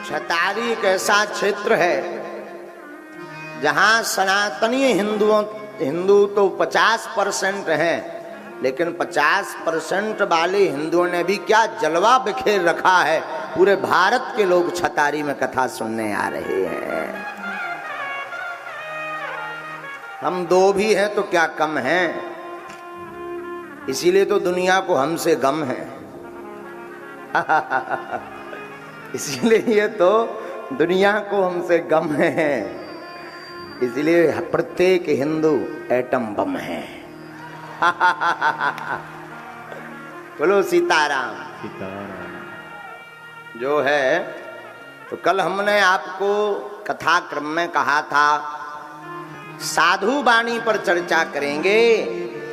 छतारी एक ऐसा क्षेत्र है जहां सनातनी हिंदू तो 50% हैं, लेकिन 50% वाले हिंदुओं ने भी क्या जलवा बिखेर रखा है। पूरे भारत के लोग छतारी में कथा सुनने आ रहे हैं। हम दो भी हैं तो क्या कम हैं, इसीलिए तो दुनिया को हमसे गम है। इसीलिए ये तो दुनिया को हमसे गम है, इसलिए प्रत्येक हिंदू एटम बम है। बोलो सीताराम। जो है तो कल हमने आपको कथा क्रम में कहा था साधु वाणी पर चर्चा करेंगे।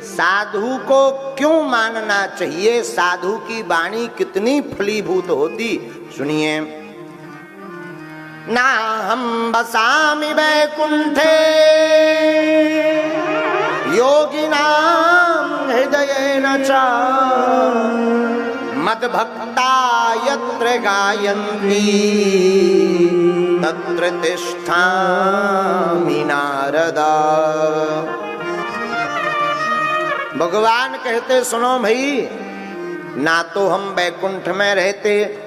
साधु को क्यों मानना चाहिए, साधु की वाणी कितनी फलीभूत होती, सुनिए। ना हम बसामि वैकुंठे योगिनां हृदयेन च मद्भक्ता यत्र गायन्ति तत्र तिष्ठामि नारद। भगवान कहते सुनो भाई, ना तो हम वैकुंठ में रहते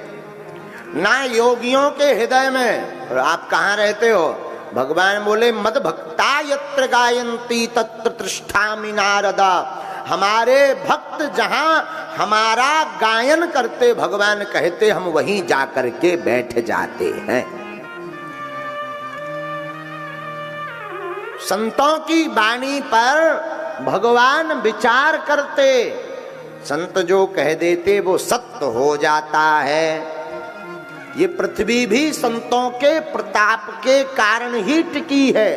ना योगियों के हृदय में, और आप कहाँ रहते हो? भगवान बोले मद भक्ता यत्र गायन्ति तत्र तिष्ठामि नारद। हमारे भक्त जहां हमारा गायन करते, भगवान कहते हम वहीं जाकर के बैठ जाते हैं। संतों की वाणी पर भगवान विचार करते, संत जो कह देते वो सत्य हो जाता है। ये पृथ्वी भी संतों के प्रताप के कारण ही टिकी है।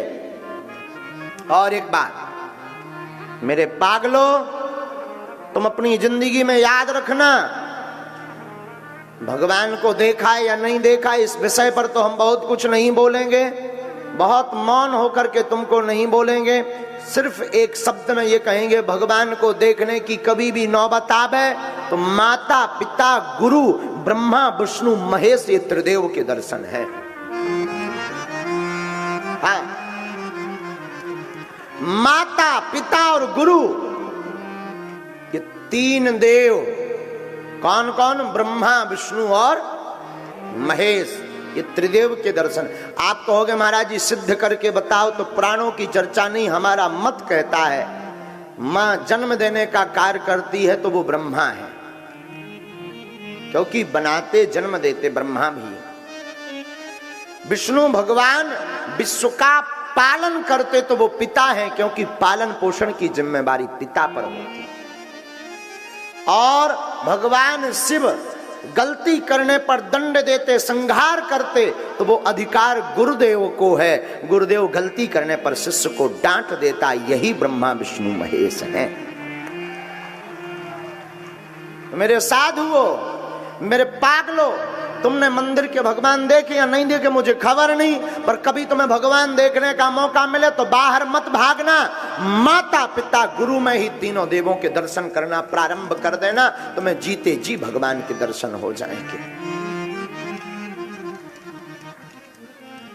और एक बात मेरे पागलों, तुम अपनी जिंदगी में याद रखना, भगवान को देखा या नहीं देखा इस विषय पर तो हम बहुत कुछ नहीं बोलेंगे, बहुत मौन होकर के तुमको नहीं बोलेंगे। सिर्फ एक शब्द में ये कहेंगे, भगवान को देखने की कभी भी नौबत आवे तो माता पिता गुरु ब्रह्मा विष्णु महेश ये त्रिदेव के दर्शन है। हाँ, माता पिता और गुरु ये तीन देव, कौन कौन? ब्रह्मा विष्णु और महेश, ये त्रिदेव के दर्शन। आप कहोगे महाराज जी सिद्ध करके बताओ, तो पुराणों की चर्चा नहीं, हमारा मत कहता है मां जन्म देने का कार्य करती है तो वो ब्रह्मा है, क्योंकि बनाते जन्म देते ब्रह्मा भी। विष्णु भगवान विश्व का पालन करते तो वो पिता है, क्योंकि पालन पोषण की जिम्मेदारी पिता पर होती। और भगवान शिव गलती करने पर दंड देते, संहार करते, तो वो अधिकार गुरुदेव को है। गुरुदेव गलती करने पर शिष्य को डांट देता, यही ब्रह्मा विष्णु महेश हैं। मेरे साधुओं, मेरे पागलों, तुमने मंदिर के भगवान देखे या नहीं देखे मुझे खबर नहीं, पर कभी तुम्हें भगवान देखने का मौका मिले तो बाहर मत भागना। माता पिता गुरु में ही तीनों देवों के दर्शन करना प्रारंभ कर देना, तुम्हें जीते जी भगवान के दर्शन हो जाएंगे।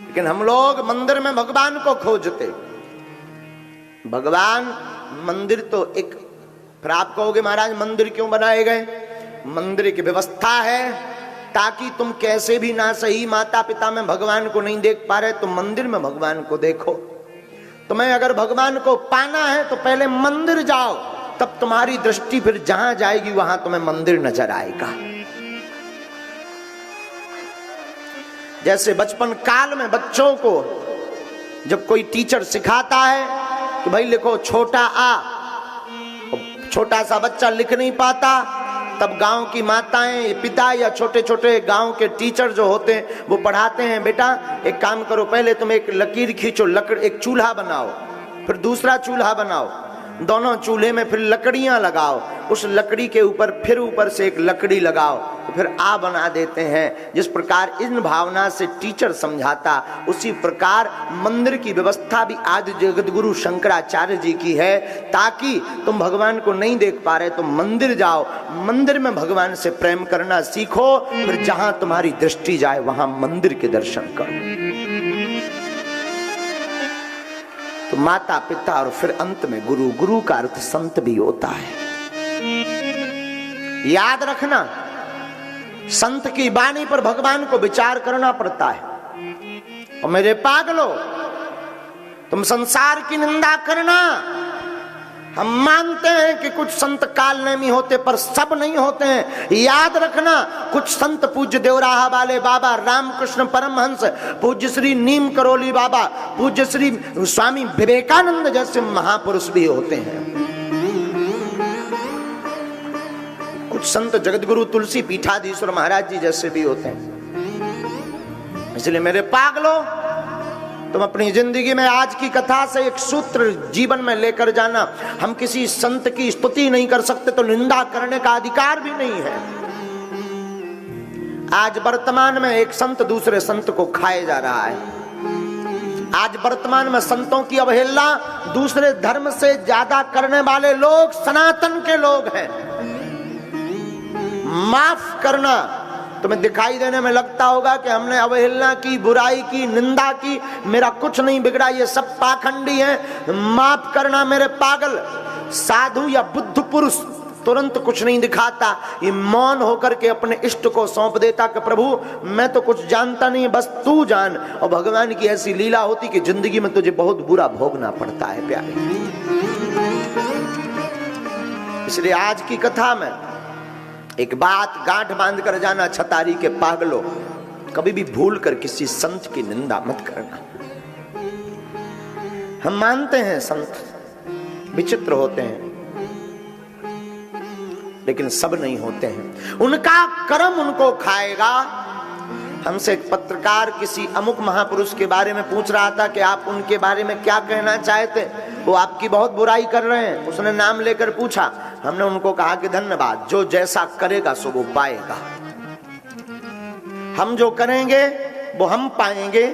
लेकिन हम लोग मंदिर में भगवान को खोजते। भगवान मंदिर तो एक, फिर आप कहोगे महाराज मंदिर क्यों बनाए गए? मंदिर की व्यवस्था है ताकि तुम कैसे भी ना सही माता पिता में भगवान को नहीं देख पा रहे तो मंदिर में भगवान को देखो। तुम्हें अगर भगवान को पाना है तो पहले मंदिर जाओ, तब तुम्हारी दृष्टि फिर जहां जाएगी वहां तुम्हें मंदिर नजर आएगा। जैसे बचपन काल में बच्चों को जब कोई टीचर सिखाता है कि भाई लिखो छोटा आ, छोटा सा बच्चा लिख नहीं पाता, तब गांव की माताएं पिता या छोटे छोटे गांव के टीचर जो होते हैं वो पढ़ाते हैं, बेटा एक काम करो, पहले तुम एक लकीर खींचो, एक चूल्हा बनाओ, फिर दूसरा चूल्हा बनाओ, दोनों चूल्हे में फिर लकड़ियां लगाओ, उस लकड़ी के ऊपर फिर ऊपर से एक लकड़ी लगाओ तो फिर आ बना देते हैं। जिस प्रकार इन भावना से टीचर समझाता, उसी प्रकार मंदिर की व्यवस्था भी आज जगतगुरु शंकराचार्य जी की है, ताकि तुम भगवान को नहीं देख पा रहे तो मंदिर जाओ, मंदिर में भगवान से प्रेम करना सीखो, फिर जहां तुम्हारी दृष्टि जाए वहां मंदिर के दर्शन करो। तो माता पिता और फिर अंत में गुरु, गुरु का अर्थ संत भी होता है। याद रखना, संत की वाणी पर भगवान को विचार करना पड़ता है। और मेरे पागलो, तुम संसार की निंदा करना, हम मानते हैं कि कुछ संत कालनेमी होते पर सब नहीं होते हैं। याद रखना, कुछ संत पूज्य देवराहा वाले बाबा रामकृष्ण परमहंस, पूज्य श्री नीम करोली बाबा, पूज्य श्री स्वामी विवेकानंद जैसे महापुरुष भी होते हैं। कुछ संत जगतगुरु तुलसी पीठाधीश्वर महाराज जी जैसे भी होते हैं। इसलिए मेरे पागलों, तुम अपनी जिंदगी में आज की कथा से एक सूत्र जीवन में लेकर जाना। हम किसी संत की स्तुति नहीं कर सकते तो निंदा करने का अधिकार भी नहीं है। आज वर्तमान में एक संत दूसरे संत को खाए जा रहा है। आज वर्तमान में संतों की अवहेलना दूसरे धर्म से ज्यादा करने वाले लोग सनातन के लोग हैं। माफ करना, तुम्हें दिखाई देने में लगता होगा कि हमने अवहेलना की, बुराई की, निंदा की, मेरा कुछ नहीं बिगड़ा, ये सब पाखंडी हैं। माफ करना मेरे पागल। साधु या बुद्ध पुरुष तुरंत कुछ नहीं दिखाता, ये मौन होकर के अपने इष्ट को सौंप देता कि प्रभु मैं तो कुछ जानता नहीं, बस तू जान। और भगवान की ऐसी लीला होती कि जिंदगी में तुझे बहुत बुरा भोगना पड़ता है प्यारे। इसलिए आज की कथा में एक बात गांठ बांध कर जाना, छतारी के पागलों, कभी भी भूल कर किसी संत की निंदा मत करना। हम मानते हैं संत विचित्र होते हैं, लेकिन सब नहीं होते हैं। उनका कर्म उनको खाएगा। हमसे एक पत्रकार किसी अमुक महापुरुष के बारे में पूछ रहा था कि आप उनके बारे में क्या कहना चाहते, वो आपकी बहुत बुराई कर रहे हैं। उसने नाम लेकर पूछा, हमने उनको कहा कि धन्यवाद, जो जैसा करेगा सो वो पाएगा। हम जो करेंगे वो हम पाएंगे,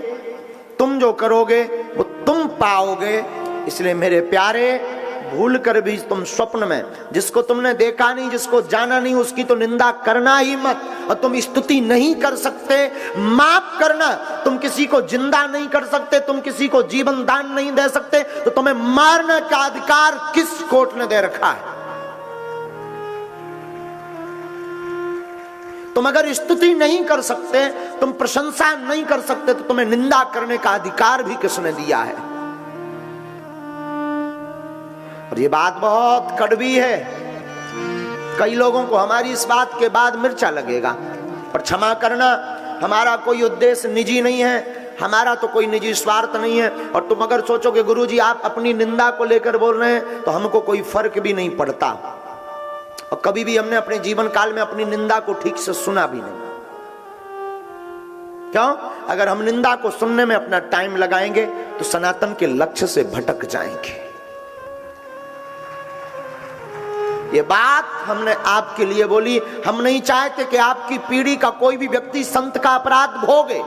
तुम जो करोगे वो तुम पाओगे। इसलिए मेरे प्यारे, भूल कर भी तुम स्वप्न में जिसको तुमने देखा नहीं, जिसको जाना नहीं, उसकी तो निंदा करना ही मत। और तुम स्तुति नहीं कर सकते, माफ करना, तुम किसी को जिंदा नहीं कर सकते, तुम किसी को जीवन दान नहीं दे सकते, तो तुम्हें मारने का अधिकार किस कोर्ट ने दे रखा है? तुम अगर स्तुति नहीं कर सकते, तुम प्रशंसा नहीं कर सकते, तो तुम्हें निंदा करने का अधिकार भी किसने दिया है? और ये बात बहुत कड़वी है। कई लोगों को हमारी इस बात के बाद मिर्चा लगेगा, पर क्षमा करना, हमारा कोई उद्देश्य निजी नहीं है, हमारा तो कोई निजी स्वार्थ नहीं है। और तुम अगर सोचो कि गुरुजी आप अपनी निंदा को लेकर बोल रहे हैं, तो हमको कोई फर्क भी नहीं पड़ता। और कभी भी हमने अपने जीवन काल में अपनी निंदा को ठीक से सुना भी नहीं। क्यों? अगर हम निंदा को सुनने में अपना टाइम लगाएंगे तो सनातन के लक्ष्य से भटक जाएंगे। ये बात हमने आपके लिए बोली। हम नहीं चाहते कि आपकी पीढ़ी का कोई भी व्यक्ति संत का अपराध भोगे।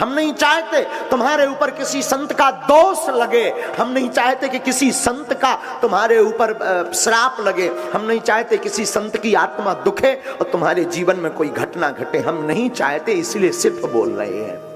हम नहीं चाहते तुम्हारे ऊपर किसी संत का दोष लगे। हम नहीं चाहते कि किसी संत का तुम्हारे ऊपर श्राप लगे। हम नहीं चाहते किसी संत की आत्मा दुखे और तुम्हारे जीवन में कोई घटना घटे। हम नहीं चाहते, इसलिए सिर्फ बोल रहे हैं।